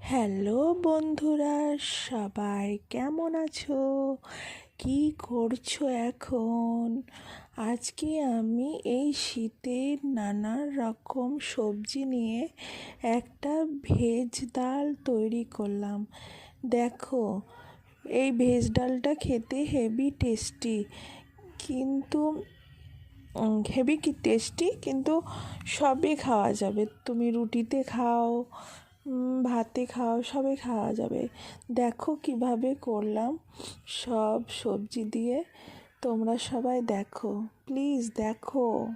Hello বন্ধুরা, সবাই কেমন আছো? কি করছো এখন? আজকে আমি এই শীতের নানা রকম সবজি নিয়ে একটা ভেজ ডাল তৈরি করলাম। দেখো, এই ভেজ ডালটা খেতে হেভি টেস্টি, কিন্তু কিন্তু সবই খাওয়া যাবে। তুমি রুটিতে খাও, ভাতে খাও, সবে খাওয়া যাবে। দেখো কিভাবে করলাম সব সবজি দিয়ে। তোমরা সবাই দেখো, প্লিজ দেখো।